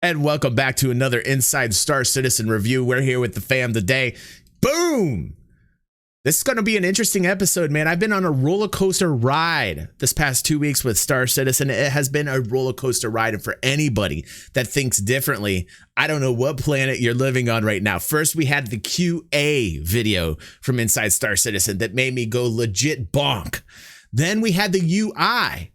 And welcome back to another Inside Star Citizen review. We're here with the fam today. Boom! This is going to be an interesting episode, man. I've been on a roller coaster ride this past 2 weeks with Star Citizen. It has been a roller coaster ride. And for anybody that thinks differently, I don't know what planet you're living on right now. First, we had the QA video from Inside Star Citizen that made me go legit bonk. Then we had the UI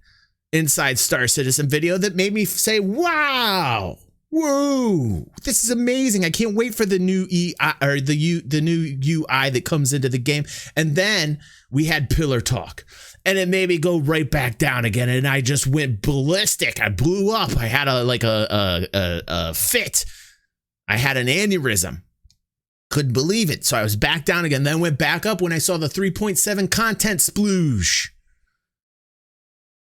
Inside Star Citizen video that made me say, wow. Whoa, this is amazing. I can't wait for the new the new UI that comes into the game. And then we had Pillar Talk and it made me go right back down again. And I just went ballistic. I blew up. I had a fit. I had an aneurysm. Couldn't believe it. So I was back down again, then went back up when I saw the 3.7 content sploosh.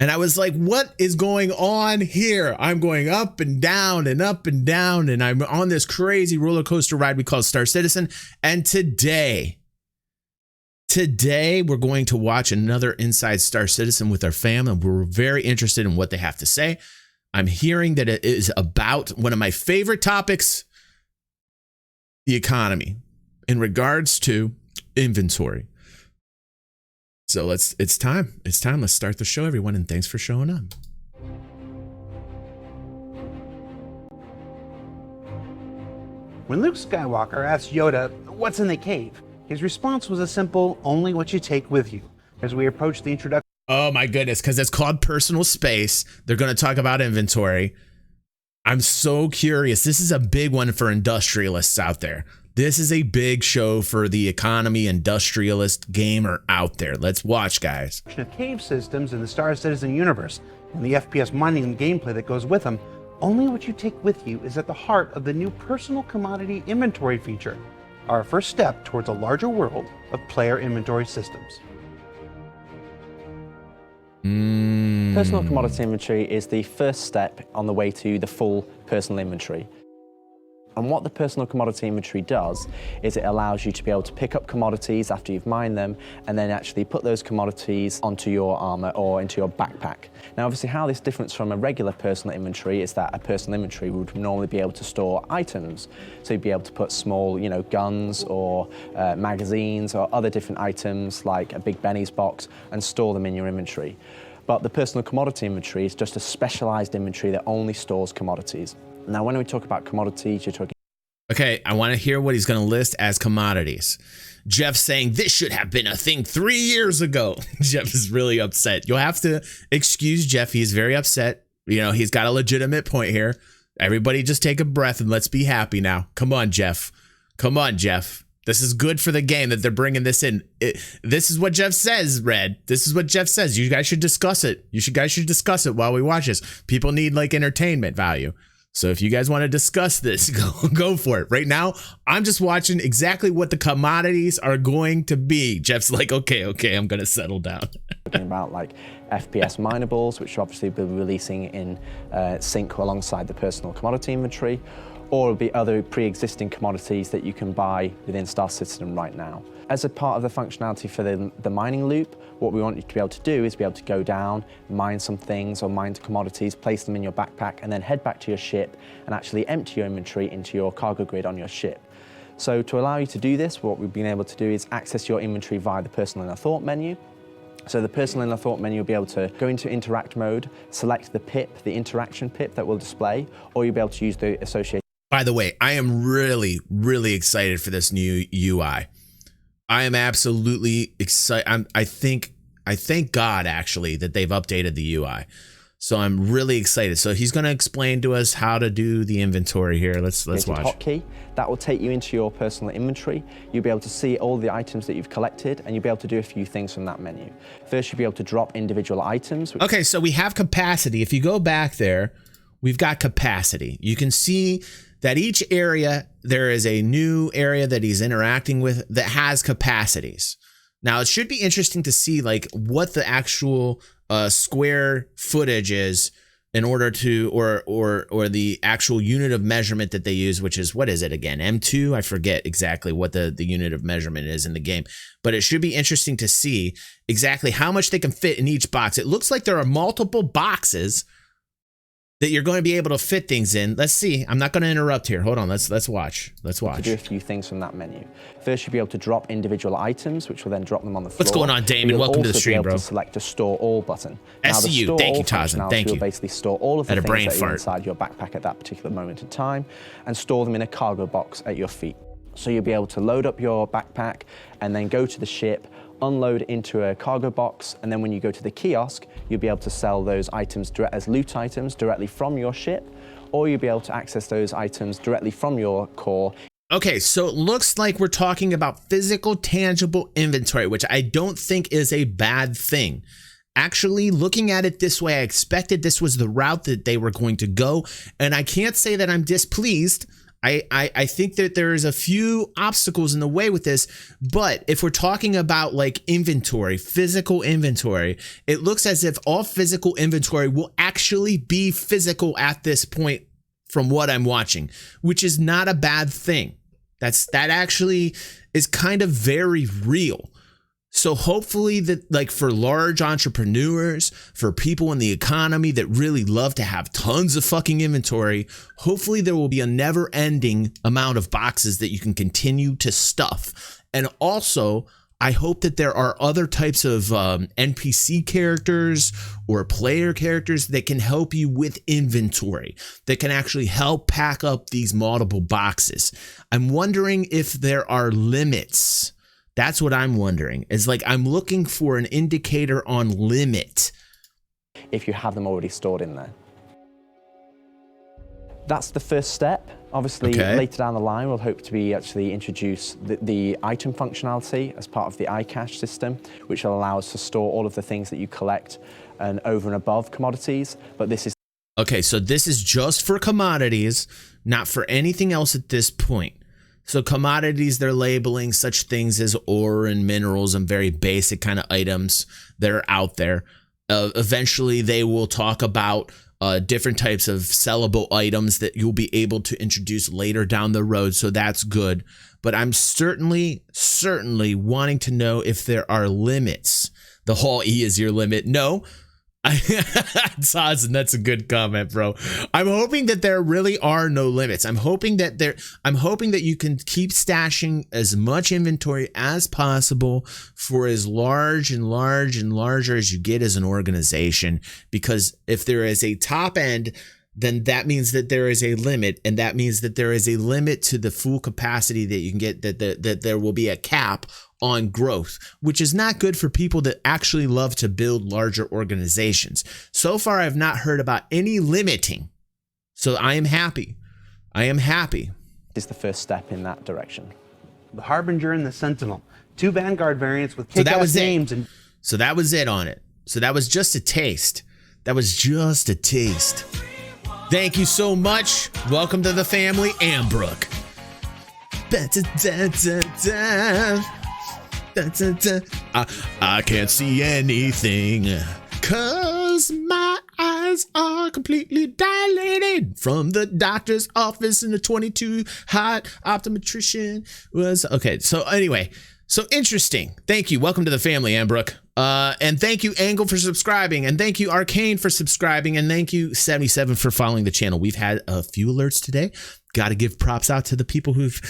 And I was like, what is going on here? I'm going up and down and up and down. And I'm on this crazy roller coaster ride we call Star Citizen. And today we're going to watch another Inside Star Citizen with our fam. And we're very interested in what they have to say. I'm hearing that it is about one of my favorite topics, the economy, in regards to inventory. So it's time. Let's start the show, everyone, and thanks for showing up. When Luke Skywalker asked Yoda, "What's in the cave?" his response was a simple, "Only what you take with you." As we approach the introduction. Oh my goodness, because it's called personal space. They're going to talk about inventory. I'm so curious. This is a big one for industrialists out there. This is a big show for the economy industrialist gamer out there. Let's watch, guys. Of cave systems in the Star Citizen universe and the FPS mining and gameplay that goes with them, only what you take with you is at the heart of the new personal commodity inventory feature, our first step towards a larger world of player inventory systems. Personal commodity inventory is the first step on the way to the full personal inventory. And what the personal commodity inventory does is it allows you to be able to pick up commodities after you've mined them and then actually put those commodities onto your armor or into your backpack. Now, obviously, how this differs from a regular personal inventory is that a personal inventory would normally be able to store items. So you'd be able to put small, guns or magazines or other different items like a Big Benny's box and store them in your inventory. But the personal commodity inventory is just a specialized inventory that only stores commodities. Now, when we talk about commodities, you're talking... Okay, I want to hear what he's going to list as commodities. Jeff saying this should have been a thing 3 years ago. Jeff is really upset. You'll have to excuse Jeff. He's very upset. He's got a legitimate point here. Everybody just take a breath and let's be happy now. Come on, Jeff. Come on, Jeff. This is good for the game that they're bringing this in. This is what Jeff says, Red. This is what Jeff says. You guys should discuss it. Guys should discuss it while we watch this. People need entertainment value. So if you guys want to discuss this, go for it. Right now, I'm just watching exactly what the commodities are going to be. Jeff's like, okay, I'm going to settle down. Talking about FPS minables, which obviously will be releasing in sync alongside the personal commodity inventory, or it'll be other pre-existing commodities that you can buy within Star Citizen right now. As a part of the functionality for the mining loop, what we want you to be able to do is be able to go down, mine some things or mine commodities, place them in your backpack, and then head back to your ship and actually empty your inventory into your cargo grid on your ship. So to allow you to do this, what we've been able to do is access your inventory via the Personal Inner Thought menu. So the Personal Inner Thought menu, you'll be able to go into interact mode, select the pip, the interaction pip that will display, or you'll be able to use the associated... By the way, I am really, really excited for this new UI. I am absolutely excited. I thank God, actually, that they've updated the UI. So I'm really excited. So he's going to explain to us how to do the inventory here. Let's watch. Hotkey. That will take you into your personal inventory. You'll be able to see all the items that you've collected, and you'll be able to do a few things from that menu. First, you'll be able to drop individual items. Okay, so we have capacity. If you go back there, we've got capacity. You can see that each area, there is a new area that he's interacting with that has capacities. Now, it should be interesting to see what the actual square footage is in order to, or the actual unit of measurement that they use, which is, what is it again? M2? I forget exactly what the unit of measurement is in the game, but it should be interesting to see exactly how much they can fit in each box. It looks like there are multiple boxes that you're going to be able to fit things in. Let's see. I'm not going to interrupt here. Hold on. Let's watch. Let's watch. To do a few things from that menu. First, you'll be able to drop individual items, which will then drop them on the floor. What's going on, Damon? Welcome to the stream, bro. You'll also be able to select a Store All button. SCU. Thank you, Tarzan. Thank you. You'll basically store all of the things that are inside your backpack at that particular moment in time and store them in a cargo box at your feet. So you'll be able to load up your backpack and then go to the ship, unload into a cargo box, and then when you go to the kiosk, you'll be able to sell those items as loot items directly from your ship, or you'll be able to access those items directly from your core. Okay, so it looks like we're talking about physical, tangible inventory, which I don't think is a bad thing. Actually, looking at it this way, I expected this was the route that they were going to go, and I can't say that I'm displeased. I think that there's a few obstacles in the way with this, but if we're talking about like inventory, physical inventory, it looks as if all physical inventory will actually be physical at this point from what I'm watching, which is not a bad thing. That actually is kind of very real. So hopefully that, like, for large entrepreneurs, for people in the economy that really love to have tons of fucking inventory, hopefully there will be a never ending amount of boxes that you can continue to stuff. And also, I hope that there are other types of NPC characters or player characters that can help you with inventory, that can actually help pack up these multiple boxes. I'm wondering if there are limits. That's what I'm wondering. It's like I'm looking for an indicator on limit. If you have them already stored in there. That's the first step. Obviously, later down the line, we'll hope to be actually introduce the item functionality as part of the iCache system, which will allow us to store all of the things that you collect and over and above commodities. But this is okay. So this is just for commodities, not for anything else at this point. So commodities, they're labeling such things as ore and minerals and very basic kind of items that are out there. Eventually, they will talk about different types of sellable items that you'll be able to introduce later down the road. So that's good. But I'm certainly wanting to know if there are limits. The Hall E is your limit. No. Awesome. That's a good comment, bro. I'm hoping that there really are no limits. I'm hoping that you can keep stashing as much inventory as possible for as large and larger as you get as an organization, because if there is a top end, then that means that there is a limit, and that means that there is a limit to the full capacity that you can get, that there will be a cap on growth, which is not good for people that actually love to build larger organizations. So far, I've not heard about any limiting. So I am happy. Is the first step in that direction. The Harbinger and the Sentinel, two Vanguard variants with kick-ass names. So that was it on it. So that was just a taste. Thank you so much. Welcome to the family, Ambrook. I can't see anything, 'cause my eyes are completely dilated from the doctor's office and the 22 hot optometrician was okay. So anyway, so interesting. Thank you. Welcome to the family, Ambrook. And thank you, Angle, for subscribing, and thank you, Arcane, for subscribing, and thank you, 77, for following the channel. We've had a few alerts today. Got to give props out to the people who've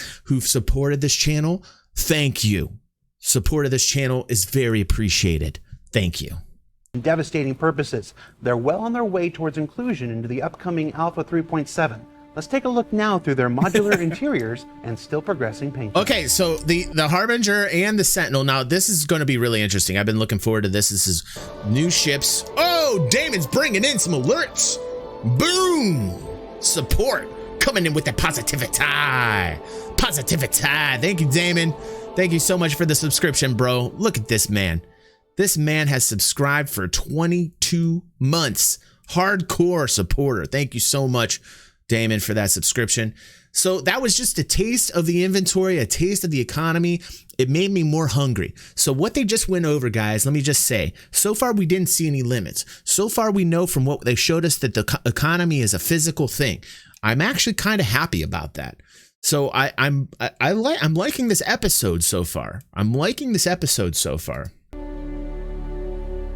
supported this channel. Thank you. Support of this channel is very appreciated. Thank you. Devastating purposes. They're well on their way towards inclusion into the upcoming Alpha 3.7. Let's take a look now through their modular interiors and still progressing paint. Okay, so the Harbinger and the Sentinel. Now, this is going to be really interesting. I've been looking forward to this. This is new ships. Oh, Damon's bringing in some alerts. Boom! Support coming in with the positivity. Thank you, Damon. Thank you so much for the subscription, bro. Look at this man. This man has subscribed for 22 months. Hardcore supporter. Thank you so much, Damon, for that subscription. So that was just a taste of the inventory, a taste of the economy. It made me more hungry. So what they just went over, guys, let me just say, so far we didn't see any limits. So far we know from what they showed us that the economy is a physical thing. I'm actually kind of happy about that. So I'm liking this episode so far.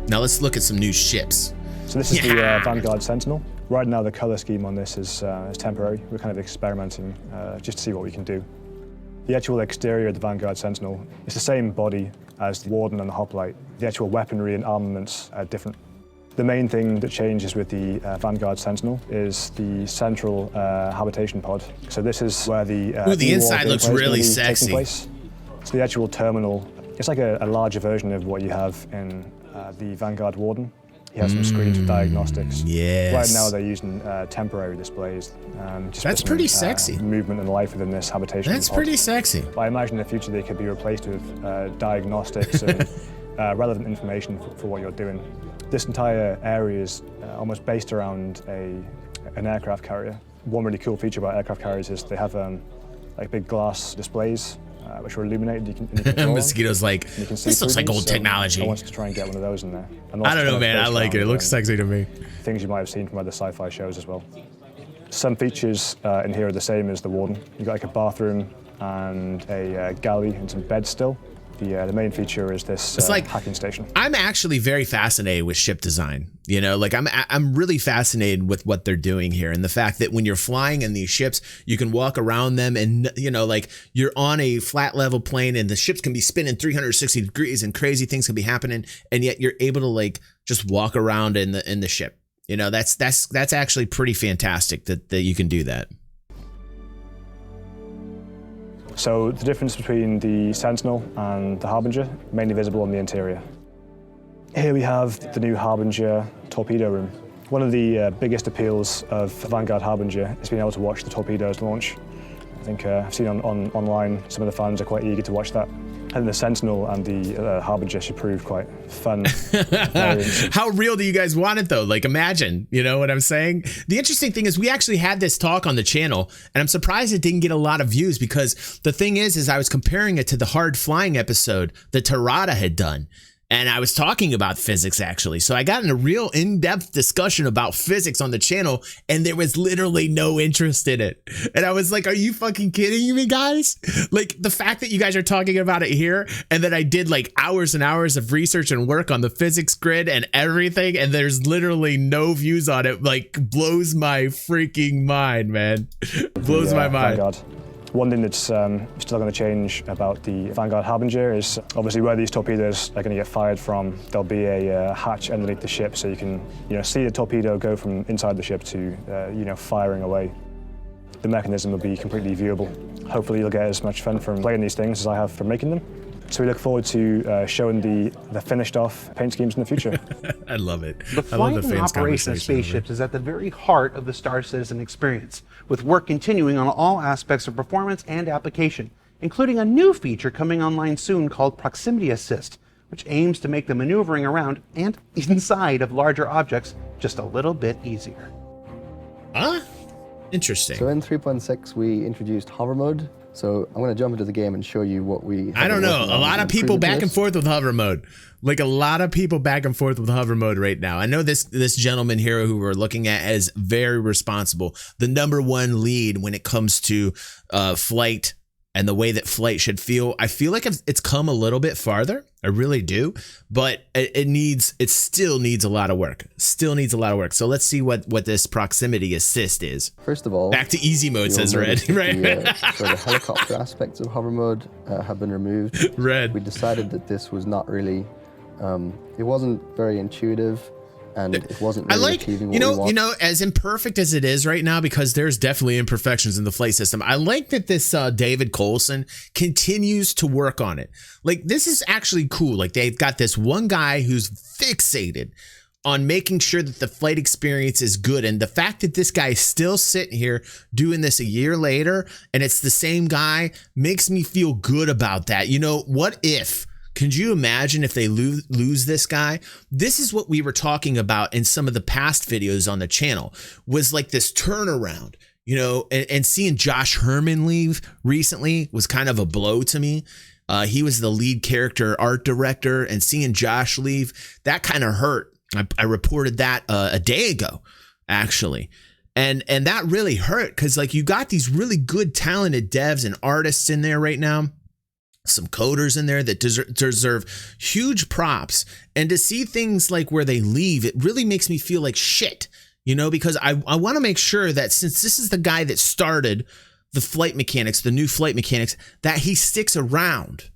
Now let's look at some new ships. So this is the Vanguard Sentinel. Right now, the color scheme on this is temporary. We're kind of experimenting just to see what we can do. The actual exterior of the Vanguard Sentinel is the same body as the Warden and the Hoplite. The actual weaponry and armaments are different. The main thing that changes with the Vanguard Sentinel is the central habitation pod. So this is where the inside looks really sexy. Place. So the actual terminal, it's like a larger version of what you have in the Vanguard Warden. He has some screens for diagnostics. Yes. Right now they're using temporary displays. Just That's for some, pretty sexy. Movement and life within this habitation. That's pod. pretty sexy. But I imagine in the future they could be replaced with diagnostics and relevant information for what you're doing. This entire area is almost based around an aircraft carrier. One really cool feature about aircraft carriers is they have like big glass displays which are illuminated. You can Mosquito's like, this looks like old technology. I wanted to try and get one of those in there. I don't know, man. I like it. It looks sexy to me. Things you might have seen from other sci-fi shows as well. Some features in here are the same as the Warden. You've got like a bathroom and a galley and some beds still. The main feature is this hacking station. I'm actually very fascinated with ship design. You know, like I'm really fascinated with what they're doing here, and the fact that when you're flying in these ships, you can walk around them, and you know, like you're on a flat level plane, and the ships can be spinning 360 degrees, and crazy things can be happening, and yet you're able to like just walk around in the ship. You know, that's actually pretty fantastic that you can do that. So the difference between the Sentinel and the Harbinger, mainly visible on the interior. Here we have the new Harbinger torpedo room. One of the biggest appeals of Vanguard Harbinger is being able to watch the torpedoes launch. I think I've seen online some of the fans are quite eager to watch that. And the Sentinel and the Harbinger should prove quite fun. How real do you guys want it though? Like imagine, you know what I'm saying? The interesting thing is we actually had this talk on the channel, and I'm surprised it didn't get a lot of views, because the thing is I was comparing it to the hard flying episode that Tarada had done. And I was talking about physics, actually. So I got in a real in-depth discussion about physics on the channel, and there was literally no interest in it. And I was like, are you fucking kidding me, guys? Like, the fact that you guys are talking about it here, and that I did like hours and hours of research and work on the physics grid and everything, and there's literally no views on it, like, blows my freaking mind, man. Blows my mind. Vanguard. One thing that's still going to change about the Vanguard Harbinger is obviously where these torpedoes are going to get fired from. There'll be a hatch underneath the ship, so you can see the torpedo go from inside the ship to firing away. The mechanism will be completely viewable. Hopefully you'll get as much fun from playing these things as I have from making them. So we look forward to showing the finished off paint schemes in the future. I love it. The flight and operation of spaceships is at the very heart of the Star Citizen experience, with work continuing on all aspects of performance and application, including a new feature coming online soon called Proximity Assist, which aims to make the maneuvering around and inside of larger objects just a little bit easier. Huh? Interesting. So in 3.6 we introduced hover mode. So I'm going to jump into the game and show you what we... I don't know. A lot of people back and forth with hover mode. Like a lot of people back and forth with hover mode right now. I know this gentleman here who we're looking at is very responsible. The #1 lead when it comes to flight and the way that flight should feel. I feel like it's come a little bit farther. I really do. But it still needs a lot of work. Still needs a lot of work. So let's see what this proximity assist is. First of all, back to easy mode, says Red. Right. The helicopter aspects of hover mode have been removed. Red. We decided that this was not really, it wasn't very intuitive. And it wasn't really achieving what we want. You know, as imperfect as it is right now, because there's definitely imperfections in the flight system, I like that this David Coulson continues to work on it. Like, this is actually cool. Like, they've got this one guy who's fixated on making sure that the flight experience is good. And the fact that this guy is still sitting here doing this a year later, and it's the same guy, makes me feel good about that. You know, what if... Could you imagine if they lose this guy? This is what we were talking about in some of the past videos on the channel, was like this turnaround, you know, and seeing Josh Herman leave recently was kind of a blow to me. He was the lead character art director, and seeing Josh leave, that kind of hurt. I reported that a day ago, actually. And that really hurt, because like you got these really good talented devs and artists in there right now. Some coders in there that deserve huge props, and to see things like where they leave, it really makes me feel like shit. because I want to make sure that since this is the guy that started the flight mechanics, the new flight mechanics, that he sticks around.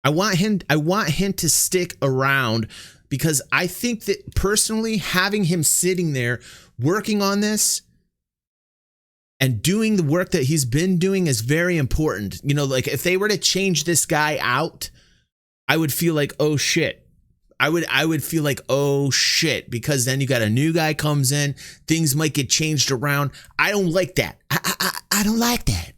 I want him to stick around, because I think that personally, having him sitting there working on this and doing the work that he's been doing is very important. Like if they were to change this guy out, I would feel like, oh shit. I would feel like, oh shit, because then you got a new guy comes in, things might get changed around. I don't like that. I don't like that.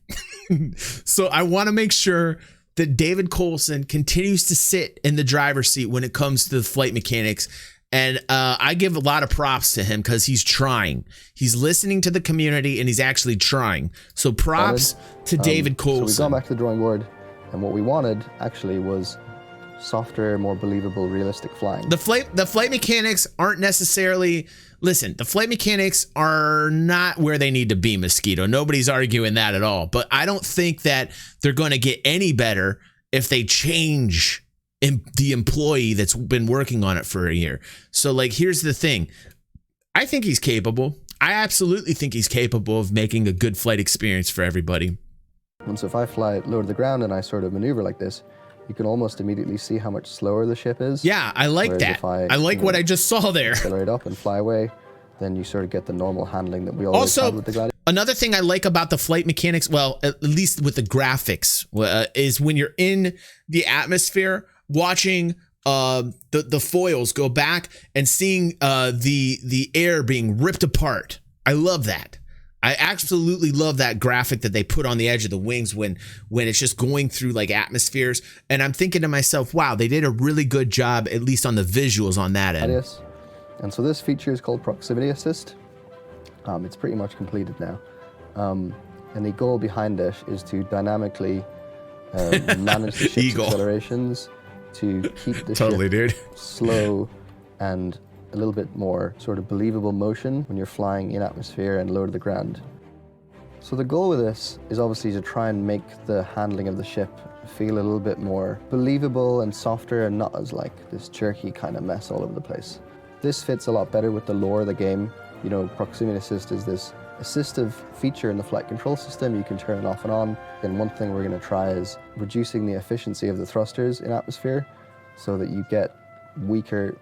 So I want to make sure that David Coulson continues to sit in the driver's seat when it comes to the flight mechanics. And I give a lot of props to him because he's trying. He's listening to the community and he's actually trying. So props to David Coulson. So we've gone back to the drawing board, and what we wanted actually was softer, more believable, realistic flying. The flight mechanics aren't necessarily... Listen, the flight mechanics are not where they need to be, Mosquito. Nobody's arguing that at all. But I don't think that they're going to get any better if they change the employee that's been working on it for a year. So, like, here's the thing. I think he's capable. I absolutely think he's capable of making a good flight experience for everybody. And so if I fly low to the ground and I sort of maneuver like this, you can almost immediately see how much slower the ship is. Yeah, I like that. I like what I just saw there. Accelerate up and fly away, then you sort of get the normal handling that we always had with the Gladiator. Another thing I like about the flight mechanics, well, at least with the graphics, is when you're in the atmosphere, watching the foils go back and seeing the air being ripped apart. I love that. I absolutely love that graphic that they put on the edge of the wings when it's just going through like atmospheres. And I'm thinking to myself, wow, they did a really good job, at least on the visuals on that end. Yes. And so this feature is called Proximity Assist. It's pretty much completed now. And the goal behind it is to dynamically manage the ship's accelerations to keep the ship slow and a little bit more sort of believable motion when you're flying in atmosphere and low to the ground. So the goal with this is obviously to try and make the handling of the ship feel a little bit more believable and softer and not as like this jerky kind of mess all over the place. This fits a lot better with the lore of the game. Proximity Assist is this assistive feature in the flight control system. You can turn it off and on. And one thing we're going to try is reducing the efficiency of the thrusters in atmosphere so that you get weaker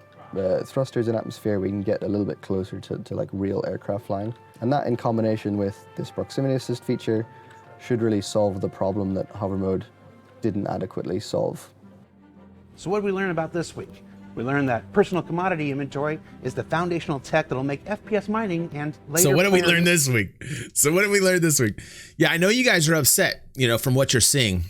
thrusters in atmosphere. We can get a little bit closer to like real aircraft flying. And that in combination with this Proximity Assist feature should really solve the problem that hover mode didn't adequately solve. So what did we learn about this week? We learned that personal commodity inventory is the foundational tech that'll make FPS mining and later... So what did we learn this week? Yeah, I know you guys are upset, from what you're seeing.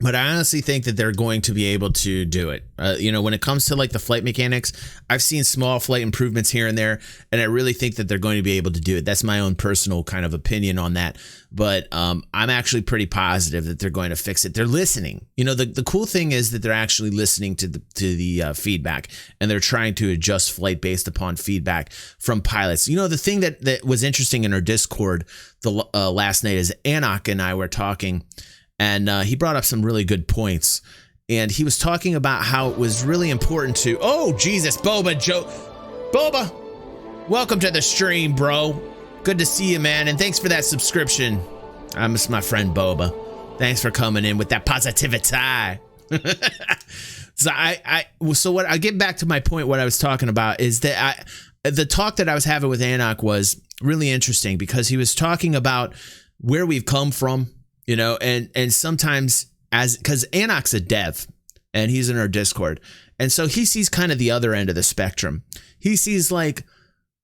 But I honestly think that they're going to be able to do it. When it comes to like the flight mechanics, I've seen small flight improvements here and there, and I really think that they're going to be able to do it. That's my own personal kind of opinion on that. But I'm actually pretty positive that they're going to fix it. They're listening. The cool thing is that they're actually listening to the feedback, and they're trying to adjust flight based upon feedback from pilots. The thing that was interesting in our Discord the last night is Anak and I were talking. And he brought up some really good points. And he was talking about how it was really important to... Oh, Jesus, Boba, Boba, welcome to the stream, bro. Good to see you, man. And thanks for that subscription. I miss my friend Boba. Thanks for coming in with that positivity. So what I get back to my point, what I was talking about is that the talk that I was having with Anak was really interesting because he was talking about where we've come from. And sometimes because Anok's a dev and he's in our Discord. And so he sees kind of the other end of the spectrum. He sees like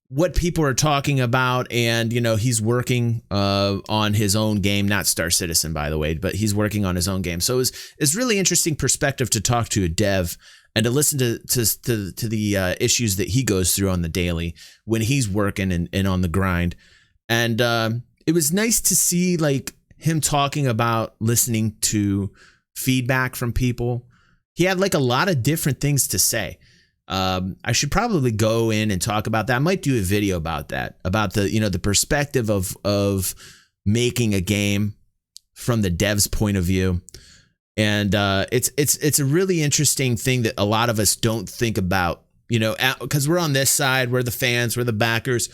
what people are talking about. And, he's working on his own game, not Star Citizen, by the way, but he's working on his own game. So it's really interesting perspective to talk to a dev and to listen to the issues that he goes through on the daily when he's working and on the grind. And it was nice to see like him talking about listening to feedback from people. He had like a lot of different things to say. I should probably go in and talk about that. I might do a video about that, about the perspective of making a game from the dev's point of view. And it's a really interesting thing that a lot of us don't think about, because we're on this side, we're the fans, we're the backers.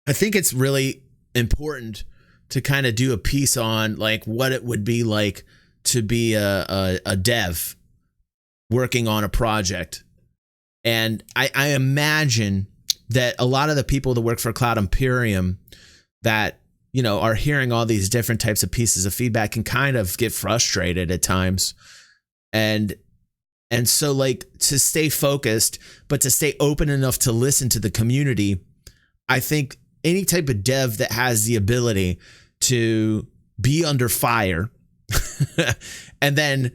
I think it's really important to kind of do a piece on like what it would be like to be a dev working on a project. And I imagine that a lot of the people that work for Cloud Imperium that, you know, are hearing all these different types of pieces of feedback can kind of get frustrated at times. And so like to stay focused, but to stay open enough to listen to the community, I think any type of dev that has the ability to be under fire and then,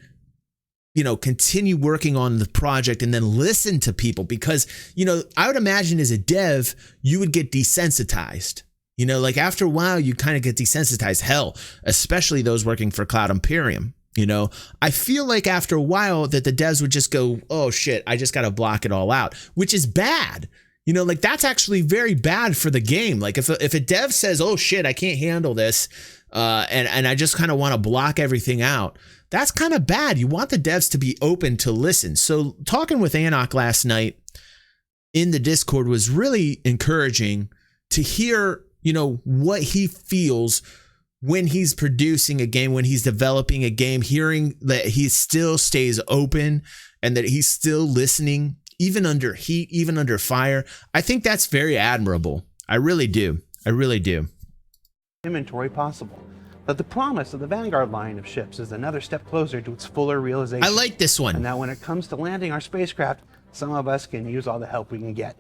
you know, continue working on the project and then listen to people, because, you know, I would imagine as a dev, you would get desensitized. You know, like after a while, you kind of get desensitized. Hell, especially those working for Cloud Imperium. You know, I feel like after a while that the devs would just go, oh shit, I just got to block it all out, which is bad. You know, like that's actually very bad for the game. Like if a dev says, oh shit, I can't handle this, and I just kind of want to block everything out, that's kind of bad. You want the devs to be open to listen. So talking with Anok last night in the Discord was really encouraging to hear, you know, what he feels when he's producing a game, when he's developing a game, hearing that he still stays open and that he's still listening, even under heat, even under fire. I think that's very admirable. I really do. I really do. Inventory possible. But the promise of the Vanguard line of ships is another step closer to its fuller realization. I like this one. And now when it comes to landing our spacecraft, some of us can use all the help we can get.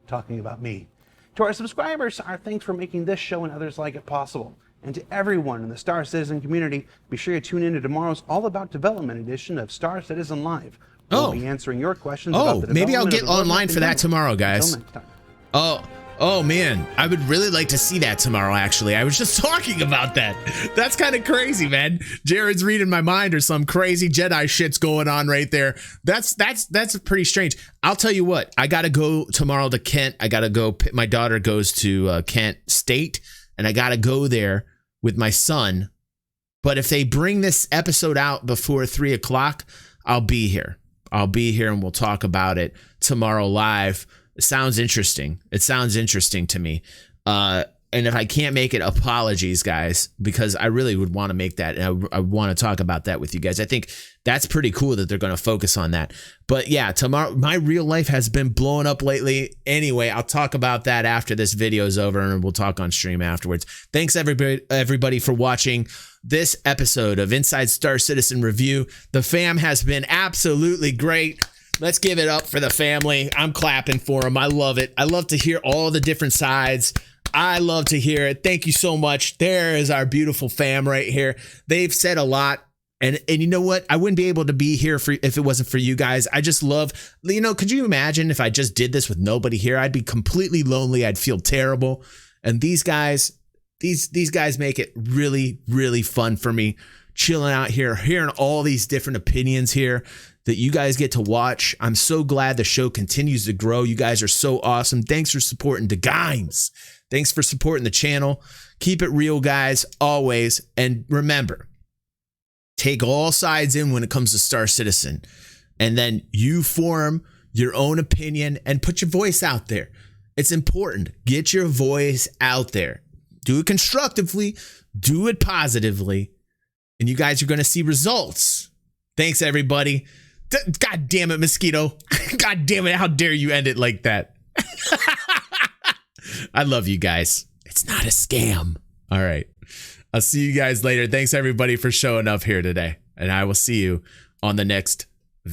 Talking about me. To our subscribers, our thanks for making this show and others like it possible. And to everyone in the Star Citizen community, be sure to tune in to tomorrow's All About Development edition of Star Citizen Live. We'll be answering your questions about the maybe I'll development get of the online for that tomorrow, guys. Until next time. Oh man, I would really like to see that tomorrow, actually. I was just talking about that. That's kind of crazy, man. Jared's reading my mind or some crazy Jedi shit's going on right there. That's pretty strange. I'll tell you what, I got to go tomorrow to Kent. I got to go. My daughter goes to Kent State, and I got to go there with my son. But if they bring this episode out before 3 o'clock, I'll be here. I'll be here and we'll talk about it tomorrow live. It sounds interesting. It sounds interesting to me. And if I can't make it, apologies, guys, because I really would want to make that. And I want to talk about that with you guys. I think that's pretty cool that they're going to focus on that. But yeah, tomorrow, my real life has been blowing up lately. Anyway, I'll talk about that after this video is over, and we'll talk on stream afterwards. Thanks everybody for watching this episode of Inside Star Citizen Review. The fam has been absolutely great. Let's give it up for the family. I'm clapping for them. I love it. I love to hear all the different sides. I love to hear it. Thank you so much. There is our beautiful fam right here. They've said a lot. And you know what? I wouldn't be able to be here if it wasn't for you guys. I just love, you know, could you imagine if I just did this with nobody here? I'd be completely lonely. I'd feel terrible. And these guys, these guys make it really, really fun for me. Chilling out here, hearing all these different opinions here that you guys get to watch. I'm so glad the show continues to grow. You guys are so awesome. Thanks for supporting the games. Thanks for supporting the channel. Keep it real, guys, always. And remember, take all sides in when it comes to Star Citizen. And then you form your own opinion and put your voice out there. It's important. Get your voice out there. Do it constructively. Do it positively. And you guys are going to see results. Thanks, everybody. God damn it, Mosquito. God damn it. How dare you end it like that? I love you guys. It's not a scam. All right. I'll see you guys later. Thanks, everybody, for showing up here today. And I will see you on the next